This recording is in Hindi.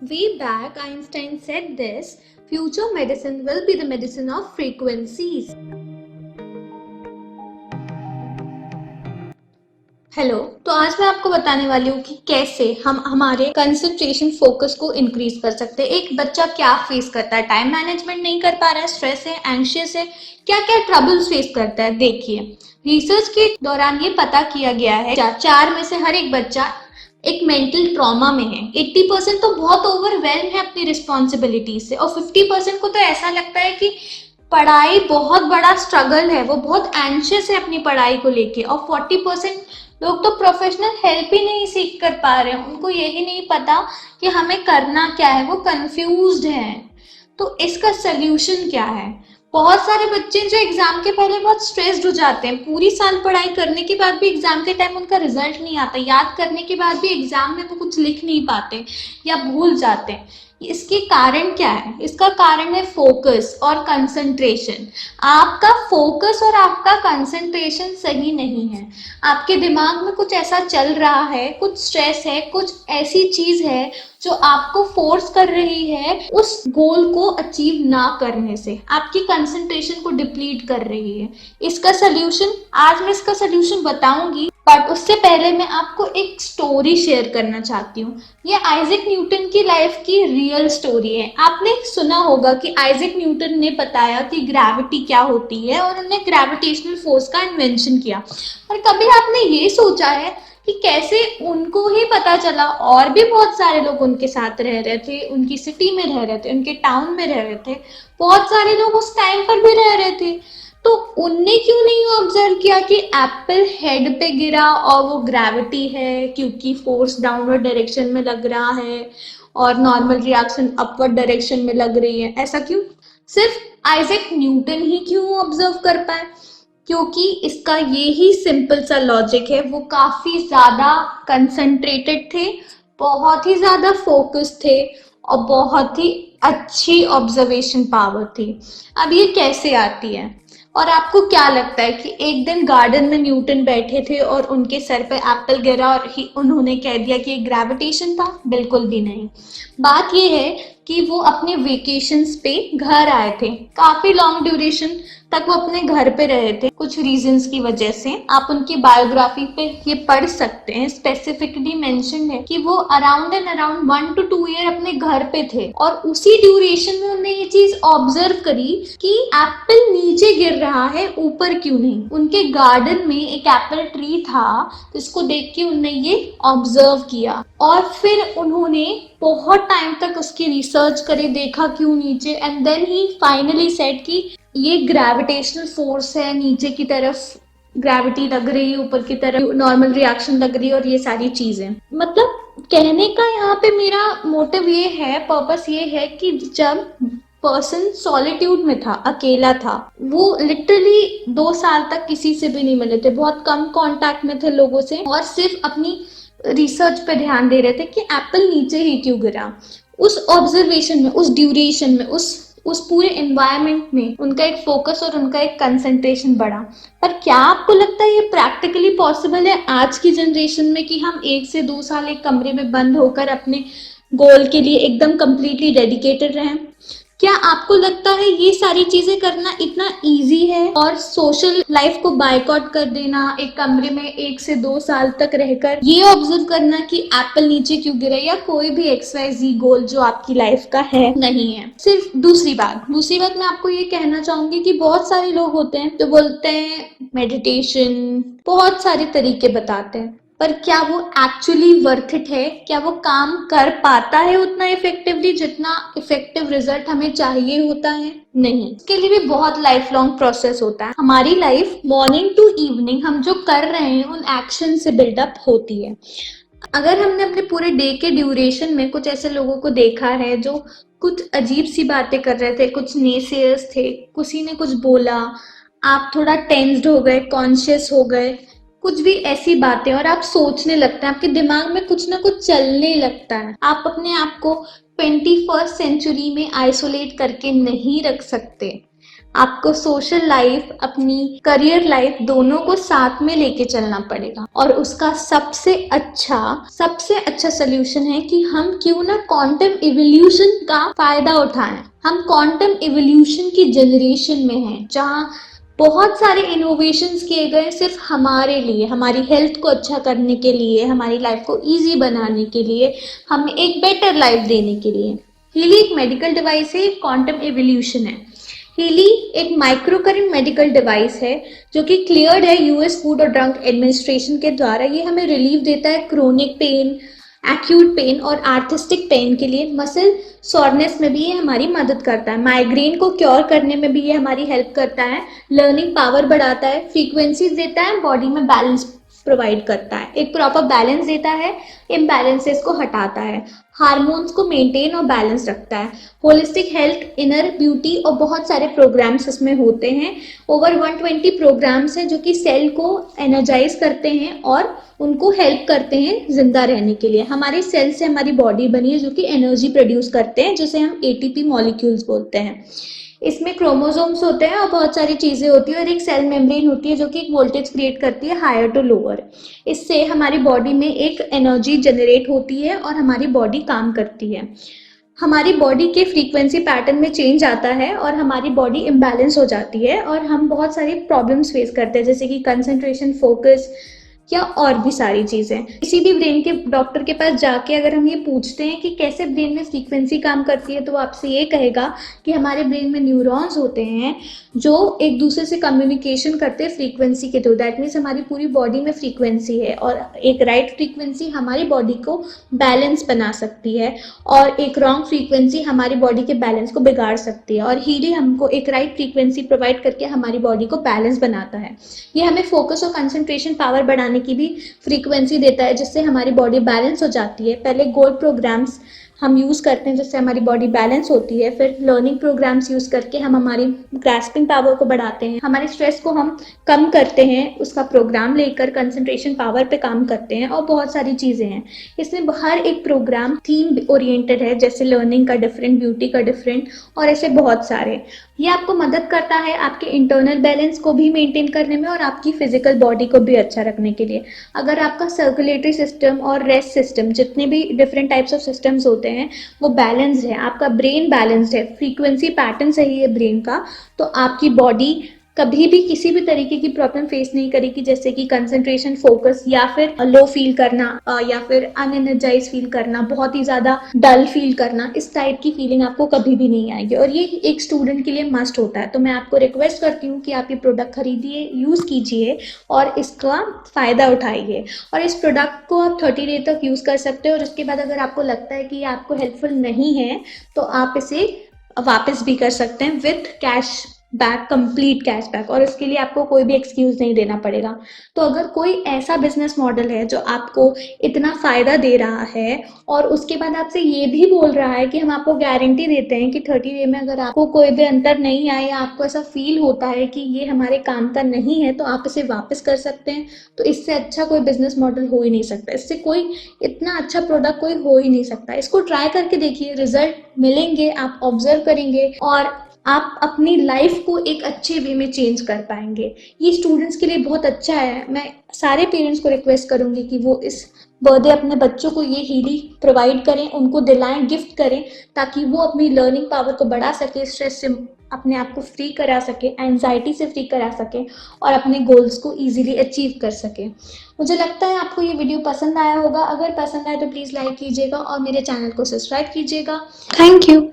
Way back, Einstein said this: future medicine will be the medicine of frequencies. Hello, तो आज मैं आपको बताने वाली हूँ कि कैसे हम हमारे कंसंट्रेशन फोकस को इंक्रीज कर सकते हैं। एक बच्चा क्या फेस करता है, टाइम मैनेजमेंट नहीं कर पा रहा है, स्ट्रेस है, एंशियस है, क्या क्या ट्रबल्स फेस करता है। देखिए, रिसर्च के दौरान ये पता किया गया है 4 में से हर एक बच्चा एक मेंटल ट्रॉमा में है। 80% तो बहुत ओवरवेल्म है अपनी रिस्पॉन्सिबिलिटी से, और 50% को तो ऐसा लगता है कि पढ़ाई बहुत बड़ा स्ट्रगल है, वो बहुत एंशियस है अपनी पढ़ाई को लेके। और 40% लोग तो प्रोफेशनल हेल्प ही नहीं सीख कर पा रहे हैं, उनको यही नहीं पता कि हमें करना क्या है, वो कंफ्यूज्ड हैं। तो इसका सल्यूशन क्या है? बहुत सारे बच्चे जो एग्जाम के पहले बहुत स्ट्रेस्ड हो जाते हैं, पूरी साल पढ़ाई करने के बाद भी एग्जाम के टाइम उनका रिजल्ट नहीं आता, याद करने के बाद भी एग्जाम में वो कुछ लिख नहीं पाते या भूल जाते हैं। इसके कारण क्या है? इसका कारण है फोकस और कंसंट्रेशन। आपका फोकस और आपका कंसंट्रेशन सही नहीं है। आपके दिमाग में कुछ ऐसा चल रहा है, कुछ स्ट्रेस है, कुछ ऐसी चीज है जो आपको फोर्स कर रही है उस गोल को अचीव ना करने से, आपकी कंसंट्रेशन को डिप्लीट कर रही है। इसका सोल्यूशन आज मैं इसका सोल्यूशन बताऊंगी, बट उससे पहले मैं आपको एक स्टोरी शेयर करना चाहती हूँ। ये आइजैक न्यूटन की लाइफ की रियल स्टोरी है। आपने सुना होगा कि आइजैक न्यूटन ने बताया कि ग्रेविटी क्या होती है, और उन्होंने ग्रेविटेशनल फोर्स का इन्वेंशन किया। और कभी आपने ये सोचा है कि कैसे उनको ही पता चला, और भी बहुत सारे लोग उनके साथ रह रहे थे, उनकी सिटी में रह रहे थे, उनके टाउन में रह रहे थे, बहुत सारे लोग उस टाइम पर भी रह रहे थे, तो उनने क्यों नहीं ऑब्जर्व किया कि एप्पल हेड पे गिरा और वो ग्रेविटी है, क्योंकि फोर्स डाउनवर्ड डायरेक्शन में लग रहा है और नॉर्मल रिएक्शन अपवर्ड डायरेक्शन में लग रही है? ऐसा क्यों? सिर्फ आइजैक न्यूटन ही क्यों ऑब्जर्व कर पाए? क्योंकि इसका ये ही सिंपल सा लॉजिक है, वो काफी ज्यादा कंसंट्रेटेड थे, बहुत ही ज्यादा फोकस थे, और बहुत ही अच्छी ऑब्जर्वेशन पावर थी। अब ये कैसे आती है? और आपको क्या लगता है कि एक दिन गार्डन में न्यूटन बैठे थे और उनके सर पे एप्पल गिरा और उन्होंने कह दिया कि ये ग्रेविटेशन था? बिल्कुल भी नहीं। बात ये है कि वो अपने वेकेशंस पे घर आए थे, काफी लॉन्ग ड्यूरेशन तक वो अपने घर पे रहे थे कुछ रीजंस की वजह से। आप उनकी बायोग्राफी पे ये पढ़ सकते हैं, स्पेसिफिकली मेंशन है कि वो around and around 1 to 2 year अपने घर पे थे, और उसी ड्यूरेशन में उन्होंने ये चीज ऑब्जर्व करी कि एप्पल नीचे गिर रहा है, ऊपर क्यों नहीं। उनके गार्डन में एक एप्पल ट्री था, जिसको देख के उन्होंने ये ऑब्जर्व किया, और फिर उन्होंने बहुत टाइम तक उसकी रिसर्च करी, देखा क्यों नीचे, एंड देन ही फाइनली सेड कि ये ग्रेविटेशनल फोर्स है, नीचे की तरफ ग्रेविटी लग रही है, ऊपर की तरफ नॉर्मल रिएक्शन लग रही है, और ये सारी चीजें। मतलब कहने का यहाँ पे मेरा मोटिव ये है, पर्पस ये है कि जब पर्सन सॉलिट्यूड में था, अकेला था, वो लिटरली 2 साल तक किसी से भी नहीं मिले थे, बहुत कम कांटेक्ट में थे लोगों से, और सिर्फ अपनी रिसर्च पे ध्यान दे रहे थे कि एप्पल नीचे ही क्यों गिरा। उस ऑब्जर्वेशन में, उस ड्यूरेशन में, उस पूरे एनवायरनमेंट में उनका एक फोकस और उनका एक कंसंट्रेशन बढ़ा। पर क्या आपको लगता है ये प्रैक्टिकली पॉसिबल है आज की जनरेशन में कि हम 1 से 2 साल एक कमरे में बंद होकर अपने गोल के लिए एकदम कंप्लीटली डेडिकेटेड रहें? क्या आपको लगता है ये सारी चीजें करना इतना इजी है? और सोशल लाइफ को बायकॉट कर देना, एक कमरे में 1 से 2 साल तक रहकर ये ऑब्जर्व करना कि एप्पल नीचे क्यों गिरा, या कोई भी XYZ गोल जो आपकी लाइफ का है, नहीं है। सिर्फ दूसरी बात मैं आपको ये कहना चाहूंगी कि बहुत सारे लोग होते हैं जो बोलते हैं मेडिटेशन, बहुत सारे तरीके बताते हैं, पर क्या वो एक्चुअली वर्थ इट है? क्या वो काम कर पाता है उतना इफेक्टिवली जितना इफेक्टिव रिजल्ट हमें चाहिए होता है? नहीं। इसके लिए भी बहुत लाइफ लॉन्ग प्रोसेस होता है। हमारी लाइफ मॉर्निंग टू इवनिंग हम जो कर रहे हैं उन एक्शन से बिल्डअप होती है। अगर हमने अपने पूरे डे के ड्यूरेशन में कुछ ऐसे लोगों को देखा है जो कुछ अजीब सी बातें कर रहे थे, कुछ नेसेयर्स थे, किसी ने कुछ बोला, आप थोड़ा टेंस्ड हो गए, कॉन्शियस हो गए, कुछ भी ऐसी बातें, और आप सोचने लगते हैं, आपके दिमाग में कुछ ना कुछ चलने लगता है। आप अपने आप को 21st सेंचुरी में आइसोलेट करके नहीं रख सकते। आपको सोशल लाइफ, अपनी करियर लाइफ दोनों को साथ में लेके चलना पड़ेगा। और उसका सबसे अच्छा सोल्यूशन है कि हम क्यों ना क्वांटम इवोल्यूशन का फायदा उठाएं। हम क्वांटम इवोल्यूशन की जनरेशन में हैं, जहां बहुत सारे इनोवेशंस किए गए सिर्फ हमारे लिए, हमारी हेल्थ को अच्छा करने के लिए, हमारी लाइफ को इजी बनाने के लिए, हमें एक बेटर लाइफ देने के लिए। हीली एक मेडिकल डिवाइस है, क्वांटम इवोल्यूशन है। हीली एक माइक्रो करंट मेडिकल डिवाइस है जो कि क्लियर्ड है यूएस फूड और ड्रग एडमिनिस्ट्रेशन के द्वारा। ये हमें रिलीफ देता है क्रोनिक पेन, एक्यूट पेन और आर्थेस्टिक पेन के लिए। मसल सोरनेस में भी ये हमारी मदद करता है। माइग्रेन को क्योर करने में भी ये हमारी हेल्प करता है। लर्निंग पावर बढ़ाता है, फ्रीक्वेंसीज देता है, बॉडी में बैलेंस प्रोवाइड करता है, एक प्रॉपर बैलेंस देता है, इम्बैलेंसेस को हटाता है, हार्मोन्स को मेंटेन और बैलेंस रखता है। होलिस्टिक हेल्थ, इनर ब्यूटी और बहुत सारे प्रोग्राम्स इसमें होते हैं। ओवर 120 प्रोग्राम्स हैं जो कि सेल को एनर्जाइज करते हैं और उनको हेल्प करते हैं जिंदा रहने के लिए। हमारे सेल से हमारी बॉडी बनी है जो कि एनर्जी प्रोड्यूस करते हैं, जिसे हम एटीपी मॉलिक्यूल्स बोलते हैं। इसमें क्रोमोसोम्स होते हैं और बहुत सारी चीज़ें होती है और एक सेल मेम्ब्रेन होती है जो कि एक वोल्टेज क्रिएट करती है हायर टू लोअर। इससे हमारी बॉडी में एक एनर्जी जनरेट होती है और हमारी बॉडी काम करती है। हमारी बॉडी के फ्रीक्वेंसी पैटर्न में चेंज आता है और हमारी बॉडी इम्बैलेंस हो जाती है और हम बहुत सारी प्रॉब्लम्स फेस करते हैं, जैसे कि कंसंट्रेशन, फोकस या और भी सारी चीज़ें। किसी भी ब्रेन के डॉक्टर के पास जाके अगर हम ये पूछते हैं कि कैसे ब्रेन में फ्रीक्वेंसी काम करती है, तो वो आपसे ये कहेगा कि हमारे ब्रेन में न्यूरॉन्स होते हैं जो एक दूसरे से कम्युनिकेशन करते हैं फ्रीक्वेंसी के थ्रू। दैट मीन्स हमारी पूरी बॉडी में फ्रीक्वेंसी है और एक राइट फ्रीक्वेंसी हमारी बॉडी को बैलेंस बना सकती है और एक रॉन्ग फ्रीक्वेंसी हमारी बॉडी के बैलेंस को बिगाड़ सकती है। और हीली हमको एक राइट फ्रीक्वेंसी प्रोवाइड करके हमारी बॉडी को बैलेंस बनाता है। ये हमें फोकस और कंसंट्रेशन पावर बढ़ाने की भी फ्रीक्वेंसी देता है, जिससे हमारी बॉडी बैलेंस हो जाती है। पहले गोल्ड प्रोग्राम्स हम यूज़ करते हैं जिससे हमारी बॉडी बैलेंस होती है। फिर लर्निंग प्रोग्राम्स यूज़ करके हम हमारी ग्रास्पिंग पावर को बढ़ाते हैं, हमारे स्ट्रेस को हम कम करते हैं, उसका प्रोग्राम लेकर कंसंट्रेशन पावर पे काम करते हैं और बहुत सारी चीज़ें हैं। इसमें हर एक प्रोग्राम थीम ओरिएंटेड है, जैसे लर्निंग का डिफरेंट, ब्यूटी का डिफरेंट और ऐसे बहुत सारे। ये आपको मदद करता है आपके इंटरनल बैलेंस को भी मेंटेन करने में और आपकी फिजिकल बॉडी को भी अच्छा रखने के लिए। अगर आपका सर्कुलेटरी सिस्टम और रेस्ट सिस्टम, जितने भी डिफरेंट टाइप्स ऑफ सिस्टम्स होते हैं, वो बैलेंस्ड है, आपका ब्रेन बैलेंस्ड है, फ्रीक्वेंसी पैटर्न सही है ब्रेन का, तो आपकी बॉडी कभी भी किसी भी तरीके की प्रॉब्लम फेस नहीं करेगी, जैसे कि कंसंट्रेशन, फोकस या फिर लो फील करना या फिर अनएनर्जाइज फील करना, बहुत ही ज़्यादा डल फील करना। इस टाइप की फीलिंग आपको कभी भी नहीं आएगी और ये एक स्टूडेंट के लिए मस्ट होता है। तो मैं आपको रिक्वेस्ट करती हूँ कि आप ये प्रोडक्ट खरीदिए, यूज़ कीजिए और इसका फ़ायदा उठाइए। और इस प्रोडक्ट को आप 30 डे तक यूज़ कर सकते हो और उसके बाद अगर आपको लगता है कि ये आपको हेल्पफुल नहीं है तो आप इसे वापस भी कर सकते हैं with cash back, complete cashback, और इसके लिए आपको कोई भी एक्सक्यूज नहीं देना पड़ेगा। तो अगर कोई ऐसा बिजनेस मॉडल है जो आपको इतना फायदा दे रहा है और उसके बाद आपसे ये भी बोल रहा है कि हम आपको गारंटी देते हैं कि 30 डे में अगर आपको कोई भी अंतर नहीं आए या आपको ऐसा फील होता है कि ये हमारे काम का नहीं है, तो आप इसे वापस कर सकते हैं। तो इससे अच्छा कोई बिजनेस मॉडल हो ही नहीं सकता, इससे कोई इतना अच्छा प्रोडक्ट कोई हो ही नहीं सकता। इसको ट्राई करके देखिए, रिजल्ट मिलेंगे, आप ऑब्जर्व करेंगे और आप अपनी लाइफ को एक अच्छे वे में चेंज कर पाएंगे। ये स्टूडेंट्स के लिए बहुत अच्छा है। मैं सारे पेरेंट्स को रिक्वेस्ट करूंगी कि वो इस बर्थडे अपने बच्चों को ये हीली प्रोवाइड करें, उनको दिलाएं, गिफ्ट करें, ताकि वो अपनी लर्निंग पावर को बढ़ा सके, स्ट्रेस से अपने आप को फ्री करा सके, एंजाइटी से फ्री करा सके और अपने गोल्स को इजीली अचीव कर सके। मुझे लगता है आपको ये वीडियो पसंद आया होगा। अगर पसंद आए तो प्लीज़ लाइक कीजिएगा और मेरे चैनल को सब्सक्राइब कीजिएगा। Thank you.